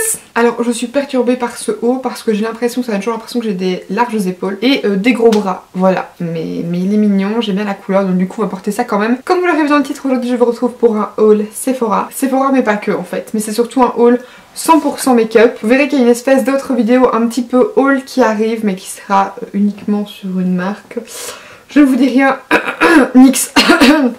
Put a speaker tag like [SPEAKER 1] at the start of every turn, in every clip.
[SPEAKER 1] tous! Alors je suis perturbée par ce haut parce que j'ai l'impression, ça a toujours l'impression que j'ai des larges épaules et des gros bras, voilà. Mais il est mignon, j'aime bien la couleur, donc du coup on va porter ça quand même. Comme vous l'aurez vu dans le titre, aujourd'hui je vous retrouve pour un haul Sephora. Sephora mais pas que en fait, mais c'est surtout un haul 100% make-up. Vous verrez qu'il y a une espèce d'autre vidéo un petit peu haul qui arrive mais qui sera uniquement sur une marque. Je ne vous dis rien, nix.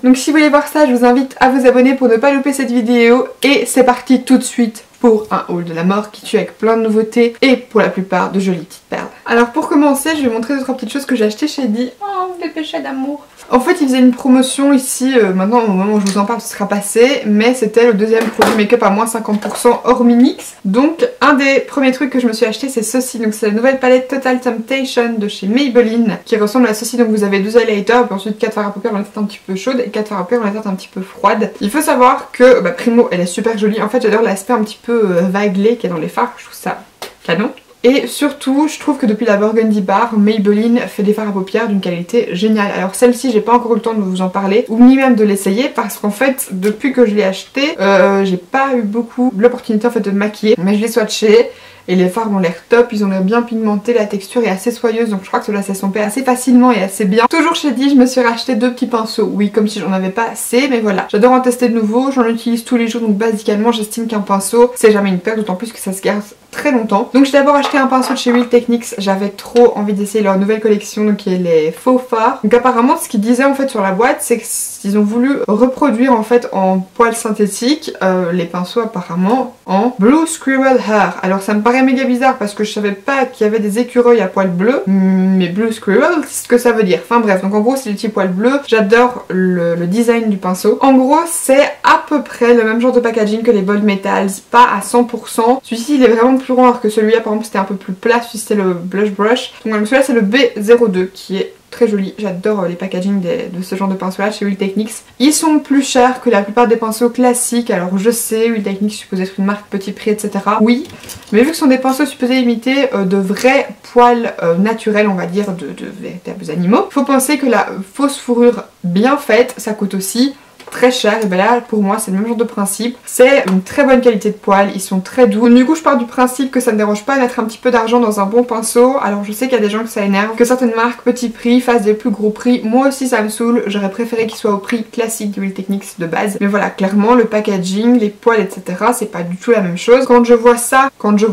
[SPEAKER 1] Donc si vous voulez voir ça, je vous invite à vous abonner pour ne pas louper cette vidéo. Et c'est parti tout de suite pour un haul de la mort qui tue avec plein de nouveautés et pour la plupart de jolies petites perles. Alors pour commencer, je vais vous montrer 2-3 petites choses que j'ai achetées chez Di. Oh, des péchés d'amour. En fait, ils faisaient une promotion ici, maintenant au moment où je vous en parle ce sera passé, mais c'était le deuxième produit make-up à moins 50% hors NYX. Donc un des premiers trucs que je me suis acheté c'est ceci, donc c'est la nouvelle palette Total Temptation de chez Maybelline qui ressemble à ceci. Donc vous avez 2 highlighters, puis ensuite 4 fards à paupières dans la tête un petit peu chaude et 4 fards à paupières dans la tête un petit peu froide. Il faut savoir que, primo, elle est super jolie, en fait j'adore l'aspect un petit peu vaguelé qu'il y a dans les fards, je trouve ça canon. Et surtout, je trouve que depuis la Burgundy Bar, Maybelline fait des fards à paupières d'une qualité géniale. Alors celle-ci, j'ai pas encore eu le temps de vous en parler, ou ni même de l'essayer, parce qu'en fait, depuis que je l'ai acheté, j'ai pas eu beaucoup l'opportunité en fait de me maquiller, mais je l'ai swatché. Et les fards ont l'air top, ils ont l'air bien pigmentés, la texture est assez soyeuse, donc je crois que cela s'estomper assez facilement et assez bien. Toujours chez Di, je me suis racheté 2 petits pinceaux, oui, comme si j'en avais pas assez, mais voilà. J'adore en tester de nouveau, j'en utilise tous les jours, donc basiquement j'estime qu'un pinceau, c'est jamais une perte, d'autant plus que ça se garde très longtemps. Donc j'ai d'abord acheté un pinceau de chez Real Techniques, j'avais trop envie d'essayer leur nouvelle collection, donc qui est les faux fards. Donc apparemment, ce qu'ils disaient en fait sur la boîte, c'est qu'ils ont voulu reproduire en fait en poils synthétiques les pinceaux apparemment en Blue Squirrel Hair. Alors ça me paraît méga bizarre parce que je savais pas qu'il y avait des écureuils à poils bleus, mais Blue Squirrel, c'est ce que ça veut dire. Enfin bref, donc en gros c'est le petit poil bleu. J'adore le design du pinceau. En gros c'est à peu près le même genre de packaging que les Bold Metals, pas à 100%. Celui-ci il est vraiment plus rond alors que celui-là par exemple c'était un peu plus plat, celui-ci c'était le Blush Brush. Donc celui-là c'est le B02 qui est très joli, j'adore les packaging de ce genre de pinceau là chez Real Techniques. Ils sont plus chers que la plupart des pinceaux classiques, alors je sais, Real Techniques suppose être une marque petit prix etc. Oui, mais vu que ce sont des pinceaux supposés imiter de vrais poils naturels on va dire, de véritables animaux, faut penser que la fausse fourrure bien faite ça coûte aussi très cher, et ben là pour moi c'est le même genre de principe, c'est une très bonne qualité de poils, ils sont très doux. Du coup je pars du principe que ça ne dérange pas de mettre un petit peu d'argent dans un bon pinceau. Alors je sais qu'il y a des gens que ça énerve, que certaines marques petit prix fassent des plus gros prix, moi aussi ça me saoule, j'aurais préféré qu'il soit au prix classique du Real Techniques de base, mais voilà, clairement le packaging, les poils etc c'est pas du tout la même chose. Quand je vois ça, ou quand je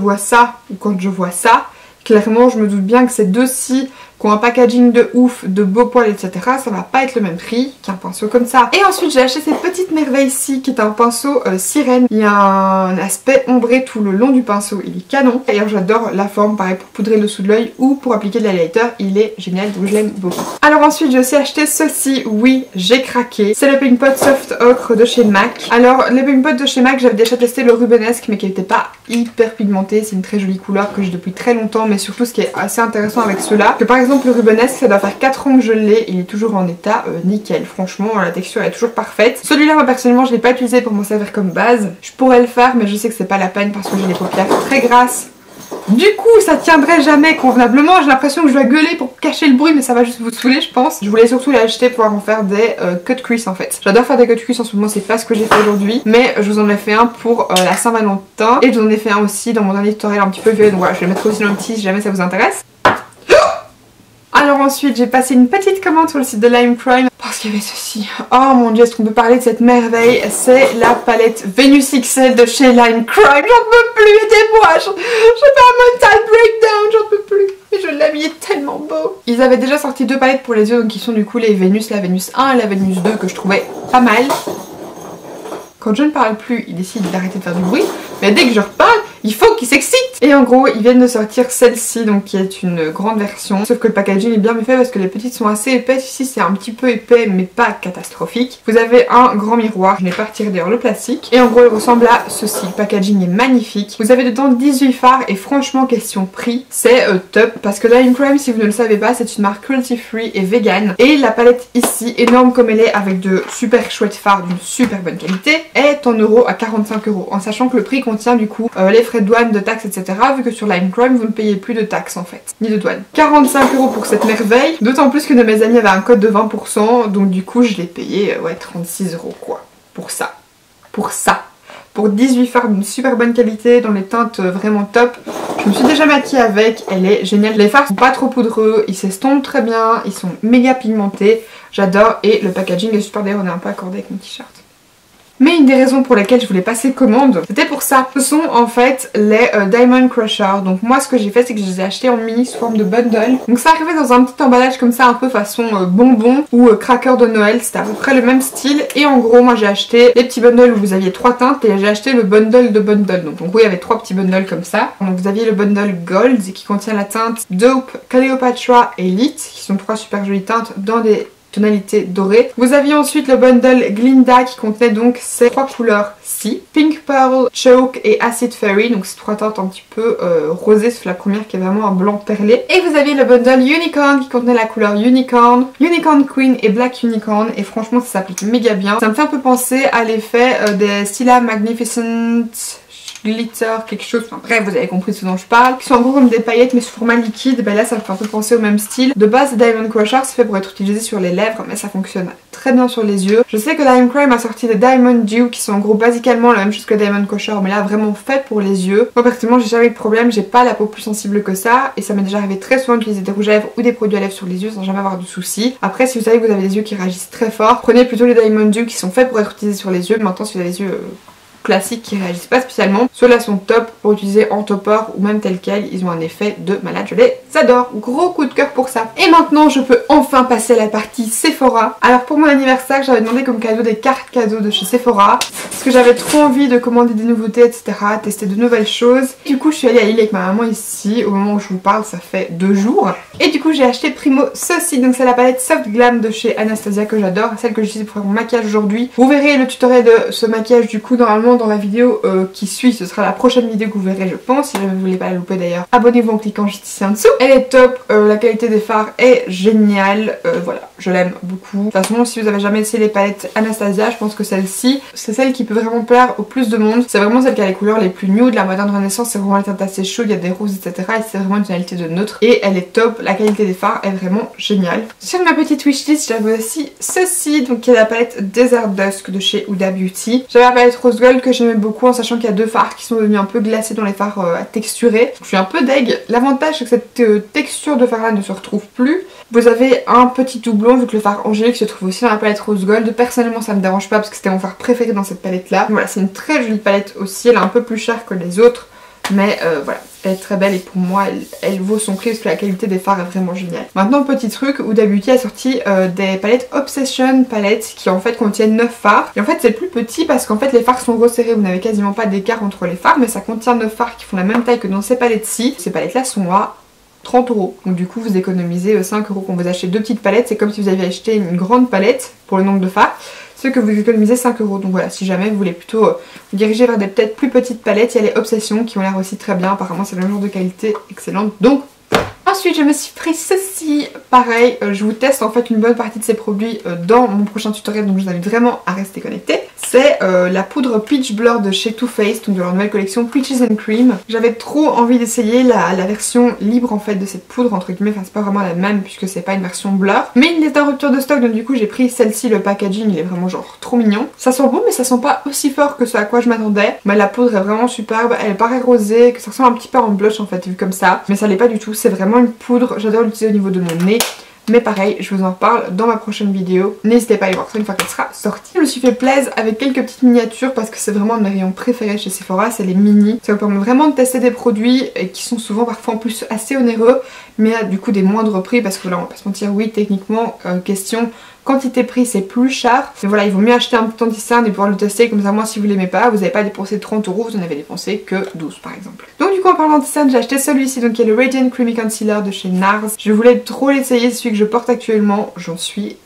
[SPEAKER 1] vois ça, clairement je me doute bien que ces deux-ci qui ont un packaging de ouf, de beaux poils etc, ça va pas être le même prix qu'un pinceau comme ça. Et ensuite j'ai acheté cette petite merveille-ci qui est un pinceau sirène. Il y a un aspect ombré tout le long du pinceau, il est canon. D'ailleurs j'adore la forme, pareil pour poudrer le dessous de l'œil ou pour appliquer de l'highlighter, il est génial donc je l'aime beaucoup. Alors ensuite j'ai aussi acheté ceci, oui j'ai craqué, c'est le Paint Pot Soft Ocre de chez MAC. Alors le Paint Pot de chez MAC, j'avais déjà testé le rubenesque mais qui n'était pas hyper pigmenté, c'est une très jolie couleur que j'ai depuis très longtemps, mais surtout ce qui est assez intéressant avec ceux-là, que par exemple le rubenesque ça doit faire 4 ans que je l'ai, il est toujours en état nickel, franchement la texture est toujours parfaite. Celui-là moi personnellement je l'ai pas utilisé pour m'en servir comme base, je pourrais le faire mais je sais que c'est pas la peine parce que j'ai les paupières très grasses. Du coup ça tiendrait jamais convenablement, j'ai l'impression que je dois gueuler pour cacher le bruit mais ça va juste vous saouler je pense. Je voulais surtout l'acheter pour en faire des cut crease en fait. J'adore faire des cut crease en ce moment, c'est pas ce que j'ai fait aujourd'hui, mais je vous en ai fait un pour la Saint-Valentin et je vous en ai fait un aussi dans mon dernier tutoriel un petit peu vieux, donc voilà je vais le mettre aussi dans le petit si jamais ça vous intéresse. Alors ensuite j'ai passé une petite commande sur le site de Lime Crime parce qu'il y avait ceci. Oh mon dieu, est-ce qu'on peut parler de cette merveille? C'est la palette Venus XL de chez Lime Crime. J'en peux plus, aidez-moi, je fais un mental breakdown, j'en peux plus. Et je l'aime, il est tellement beau. Ils avaient déjà sorti 2 palettes pour les yeux, donc qui sont du coup les Venus, la Venus 1 et la Venus 2 que je trouvais pas mal. Quand je ne parle plus, il décide d'arrêter de faire du bruit, mais dès que je reparle, il faut qu'il s'excite. Et en gros, ils viennent de sortir celle-ci, donc qui est une grande version. Sauf que le packaging est bien mieux fait parce que les petites sont assez épaisses. Ici, c'est un petit peu épais, mais pas catastrophique. Vous avez un grand miroir. Je n'ai pas retiré d'ailleurs le plastique. Et en gros, il ressemble à ceci. Le packaging est magnifique. Vous avez dedans 18 fards et franchement, question prix, c'est top. Parce que Lime Crime, si vous ne le savez pas, c'est une marque cruelty free et vegan. Et la palette ici, énorme comme elle est, avec de super chouettes fards d'une super bonne qualité, est en euros à 45 €. En sachant que le prix contient du coup les frais de douane, de taxes, etc. Vu que sur Lime Crime, vous ne payez plus de taxes en fait, ni de douane. 45 € pour cette merveille. D'autant plus qu'une de mes amies avait un code de 20%. Donc du coup, je l'ai payé, ouais, 36 € quoi. Pour ça. Pour ça. pour 18 fards d'une super bonne qualité dans les teintes vraiment top. Je me suis déjà maquillée avec, elle est géniale. Les fards sont pas trop poudreux, ils s'estompent très bien, ils sont méga pigmentés, j'adore et le packaging est super, d'ailleurs on est un peu accordé avec mon t-shirt. Mais une des raisons pour lesquelles je voulais passer commande, c'était pour ça. Ce sont en fait les Diamond Crusher. Donc moi ce que j'ai fait c'est que je les ai achetés en mini sous forme de bundle. Donc ça arrivait dans un petit emballage comme ça un peu façon bonbon ou cracker de Noël. C'était à peu près le même style. Et en gros moi j'ai acheté les petits bundles où vous aviez 3 teintes et j'ai acheté le bundle de bundle. Donc en gros il y avait 3 petits bundles comme ça. Donc vous aviez le bundle Gold qui contient la teinte Dope, Cleopatra et Elite qui sont 3 super jolies teintes dans des tonalité dorée. Vous aviez ensuite le bundle Glinda qui contenait donc ces 3 couleurs-ci. Pink Pearl, Choke et Acid Fairy. Donc ces 3 teintes un petit peu rosées, sauf la première qui est vraiment un blanc perlé. Et vous aviez le bundle Unicorn qui contenait la couleur Unicorn, Unicorn Queen et Black Unicorn. Et franchement ça s'applique méga bien. Ça me fait un peu penser à l'effet des Stila Magnificent glitter, quelque chose, enfin bref vous avez compris ce dont je parle, qui sont en gros comme des paillettes mais sous format liquide. Ben là ça me fait un peu penser au même style. De base Diamond Crusher c'est fait pour être utilisé sur les lèvres mais ça fonctionne très bien sur les yeux. Je sais que Diamond Crime a sorti des Diamond Dew qui sont en gros basiquement la même chose que Diamond Crusher mais là vraiment fait pour les yeux. Moi personnellement j'ai jamais eu de problème, j'ai pas la peau plus sensible que ça et ça m'est déjà arrivé très souvent d'utiliser des rouges à lèvres ou des produits à lèvres sur les yeux sans jamais avoir de soucis. Après si vous savez que vous avez des yeux qui réagissent très fort, prenez plutôt les Diamond Dew qui sont faits pour être utilisés sur les yeux. Maintenant si vous avez des yeux classiques qui réagissent pas spécialement, ceux-là sont top pour utiliser en topper ou même tel quel, ils ont un effet de malade, je les adore, gros coup de cœur pour ça. Et maintenant je peux enfin passer à la partie Sephora. Alors pour mon anniversaire j'avais demandé comme cadeau des cartes cadeaux de chez Sephora parce que j'avais trop envie de commander des nouveautés etc, tester de nouvelles choses. Du coup je suis allée à Lille avec ma maman ici, au moment où je vous parle ça fait 2 jours et du coup j'ai acheté primo ceci, donc c'est la palette Soft Glam de chez Anastasia que j'adore, celle que j'utilise pour faire mon maquillage aujourd'hui. Vous verrez le tutoriel de ce maquillage du coup normalement dans la vidéo qui suit, ce sera la prochaine vidéo que vous verrez je pense, si jamais vous voulez pas la louper d'ailleurs abonnez-vous en cliquant juste ici en dessous. Elle est top, la qualité des fards est géniale, voilà je l'aime beaucoup. De toute façon si vous avez jamais essayé les palettes Anastasia je pense que celle-ci c'est celle qui peut vraiment plaire au plus de monde. C'est vraiment celle qui a les couleurs les plus nude, la moderne renaissance c'est vraiment les teintes assez chaudes, il y a des roses etc et c'est vraiment une tonalité de neutre et elle est top, la qualité des fards est vraiment géniale. Sur ma petite wishlist j'avais aussi ceci, donc qui est la palette Desert Dusk de chez Huda Beauty. J'avais la palette Rose Gold que j'aimais beaucoup en sachant qu'il y a 2 fards qui sont devenus un peu glacés dans les fards à texturer. Je suis un peu deg. L'avantage c'est que cette texture de fard là ne se retrouve plus. Vous avez un petit doublon vu que le fard angélique se trouve aussi dans la palette Rose Gold. Personnellement ça me dérange pas parce que c'était mon fard préféré dans cette palette là. Voilà c'est une très jolie palette aussi, elle est un peu plus chère que les autres. Mais voilà, elle est très belle et pour moi elle vaut son prix parce que la qualité des fards est vraiment géniale. Maintenant petit truc, Huda Beauty a sorti des palettes Obsession palettes qui en fait contiennent 9 fards. Et en fait c'est plus petit parce qu'en fait les fards sont resserrés, vous n'avez quasiment pas d'écart entre les fards mais ça contient 9 fards qui font la même taille que dans ces palettes-ci. Ces palettes-là sont à 30 €. Donc du coup vous économisez 5 € quand vous achetez 2 petites palettes. C'est comme si vous aviez acheté une grande palette pour le nombre de fards. Ce que vous économisez 5 €. Donc voilà, si jamais vous voulez plutôt vous diriger vers des peut-être plus petites palettes, il y a les Obsessions qui ont l'air aussi très bien. Apparemment c'est le même genre de qualité excellente. Donc ensuite je me suis pris ceci, pareil, je vous teste en fait une bonne partie de ces produits dans mon prochain tutoriel donc je vous invite vraiment à rester connecté. C'est la poudre Peach Blur de chez Too Faced, donc de leur nouvelle collection Peaches and Cream. J'avais trop envie d'essayer la version libre en fait de cette poudre entre guillemets, enfin c'est pas vraiment la même puisque c'est pas une version blur. Mais il est en rupture de stock donc du coup j'ai pris celle-ci, le packaging il est vraiment genre trop mignon. Ça sent bon mais ça sent pas aussi fort que ce à quoi je m'attendais. Mais la poudre est vraiment superbe, elle paraît rosée, que ça ressemble un petit peu en blush en fait vu comme ça. Mais ça l'est pas du tout, c'est vraiment une poudre, j'adore l'utiliser au niveau de mon nez. Mais pareil, je vous en reparle dans ma prochaine vidéo. N'hésitez pas à aller voir ça une fois qu'elle sera sortie. Je me suis fait plaisir avec quelques petites miniatures parce que c'est vraiment un de mes rayons préférés chez Sephora, c'est les mini. Ça vous permet vraiment de tester des produits qui sont souvent parfois en plus assez onéreux, mais à du coup des moindres prix parce que là on va pas se mentir, oui techniquement, question quantité prix c'est plus cher. Mais voilà, il vaut mieux acheter un petit anti-cerne et pouvoir le tester comme ça. Moi si vous l'aimez pas, vous n'avez pas dépensé 30 €, vous en avez dépensé que 12 par exemple. Donc du coup en parlant d'anti-cerne, j'ai acheté celui-ci donc qui est le Radiant Creamy Concealer de chez NARS. Je voulais trop l'essayer, celui que je porte actuellement, j'en suis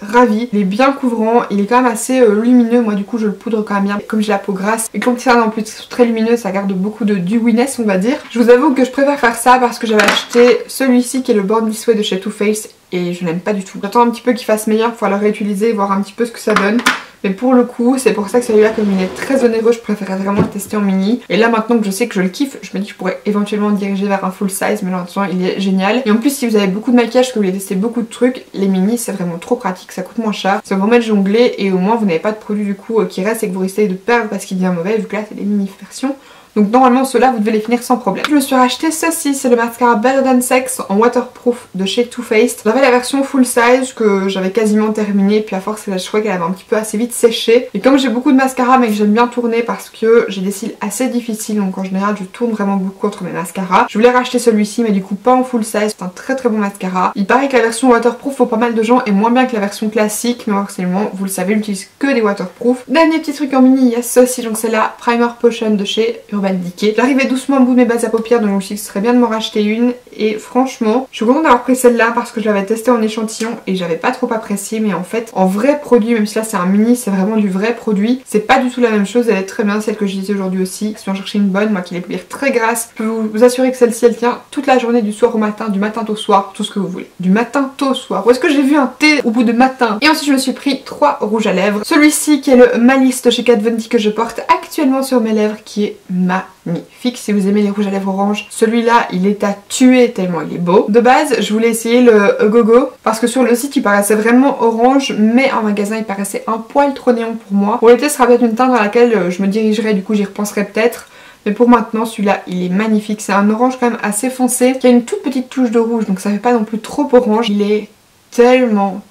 [SPEAKER 1] ravie. Il est bien couvrant, il est quand même assez lumineux, moi du coup je le poudre quand même bien. Comme j'ai la peau grasse et comme ça en plus très lumineux, ça garde beaucoup de dewiness on va dire. Je vous avoue que je préfère faire ça parce que j'avais acheté celui-ci qui est le Born This Way de chez Too Faced et je n'aime pas du tout. J'attends un petit peu qu'il fasse meilleur pour pouvoir le réutiliser, voir un petit peu ce que ça donne. Mais pour le coup, c'est pour ça que celui-là, comme il est très onéreux, je préférais vraiment le tester en mini. Et là, maintenant que je sais que je le kiffe, je me dis que je pourrais éventuellement me diriger vers un full size, mais là, en tout cas, il est génial. Et en plus, si vous avez beaucoup de maquillage, que vous voulez tester beaucoup de trucs, les mini, c'est vraiment trop pratique, ça coûte moins cher. Ça vous permet de jongler et au moins, vous n'avez pas de produit du coup qui reste et que vous risquez de perdre parce qu'il devient mauvais, vu que là, c'est des mini versions. Donc normalement ceux-là vous devez les finir sans problème. Je me suis racheté ceci, c'est le mascara Better Than Sex en waterproof de chez Too Faced. J'avais la version full size que j'avais quasiment terminée, puis à force je trouvais qu'elle avait un petit peu assez vite séché. Et comme j'ai beaucoup de mascara mais que j'aime bien tourner parce que j'ai des cils assez difficiles, donc en général je tourne vraiment beaucoup entre mes mascaras, je voulais racheter celui-ci mais du coup pas en full size, c'est un très très bon mascara. Il paraît que la version waterproof pour pas mal de gens est moins bien que la version classique, mais forcément vous le savez, j'utilise que des waterproof. Dernier petit truc en mini, il y a ceci, donc c'est la Primer Potion de chez Urban Decay. J'arrivais doucement au bout de mes bases à paupières, donc je me suis dit que ce serait bien de m'en racheter une. Et franchement, je suis contente d'avoir pris celle-là parce que je l'avais testée en échantillon et j'avais pas trop apprécié. Mais en fait, en vrai produit, même si là c'est un mini, c'est vraiment du vrai produit. C'est pas du tout la même chose, elle est très bien, celle que j'utilisais aujourd'hui aussi. Si on cherchait une bonne, moi qui les paupières très grasses, je peux vous assurer que celle-ci elle tient toute la journée, du soir au matin, du matin au soir, tout ce que vous voulez. Du matin au soir. Où est-ce que j'ai vu un thé au bout de matin? Et ensuite je me suis pris 3 rouges à lèvres. Celui-ci qui est le Malice de chez Kat Von D que je porte actuellement sur mes lèvres, qui est magnifique. Si vous aimez les rouges à lèvres orange, celui-là il est à tuer tellement il est beau. De base je voulais essayer le Gogo parce que sur le site il paraissait vraiment orange, mais en magasin il paraissait un poil trop néon pour moi. Pour l'été ce sera peut-être une teinte dans laquelle je me dirigerai, du coup j'y repenserai peut-être. Mais pour maintenant celui-là il est magnifique, c'est un orange quand même assez foncé qui a une toute petite touche de rouge, donc ça fait pas non plus trop orange. Il est tellement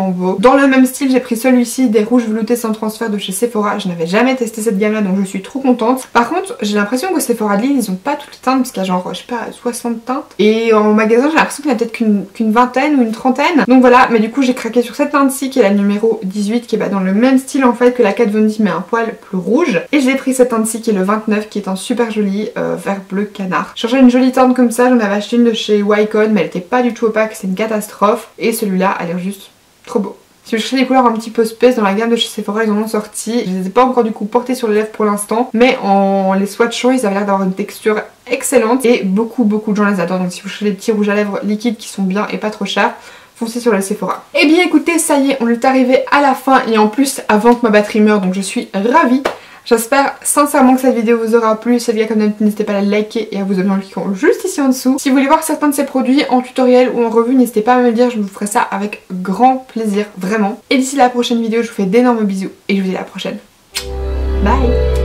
[SPEAKER 1] beau. Dans le même style j'ai pris celui-ci des rouges veloutés sans transfert de chez Sephora. Je n'avais jamais testé cette gamme là donc je suis trop contente. Par contre j'ai l'impression que Sephora de Lille ils ont pas toutes les teintes parce qu'il y a genre je sais pas 60 teintes et en magasin j'ai l'impression qu'il y a peut-être qu'une vingtaine ou une trentaine. Donc voilà, mais du coup j'ai craqué sur cette teinte-ci qui est la numéro 18 qui est dans le même style en fait que la Kat Von D mais un poil plus rouge. Et j'ai pris cette teinte-ci qui est le 29 qui est un super joli vert bleu canard. Je cherchais une jolie teinte comme ça, j'en avais acheté une de chez Wycon mais elle était pas du tout opaque, c'est une catastrophe. Et celui-là a l'air juste trop beau. Si vous cherchez des couleurs un petit peu space dans la gamme de chez Sephora, ils en ont sorti. Je les ai pas encore du coup portés sur les lèvres pour l'instant, mais en les swatchant ils avaient l'air d'avoir une texture excellente et beaucoup de gens les adorent. Donc si vous cherchez des petits rouges à lèvres liquides qui sont bien et pas trop chers, foncez sur le Sephora. Et bien écoutez, ça y est, on est arrivé à la fin et en plus avant que ma batterie meure, donc je suis ravie. J'espère sincèrement que cette vidéo vous aura plu. Si c'est le cas, comme d'habitude, n'hésitez pas à la liker et à vous abonner en cliquant juste ici en dessous. Si vous voulez voir certains de ces produits en tutoriel ou en revue, n'hésitez pas à me le dire, je vous ferai ça avec grand plaisir, vraiment. Et d'ici la prochaine vidéo, je vous fais d'énormes bisous et je vous dis à la prochaine. Bye!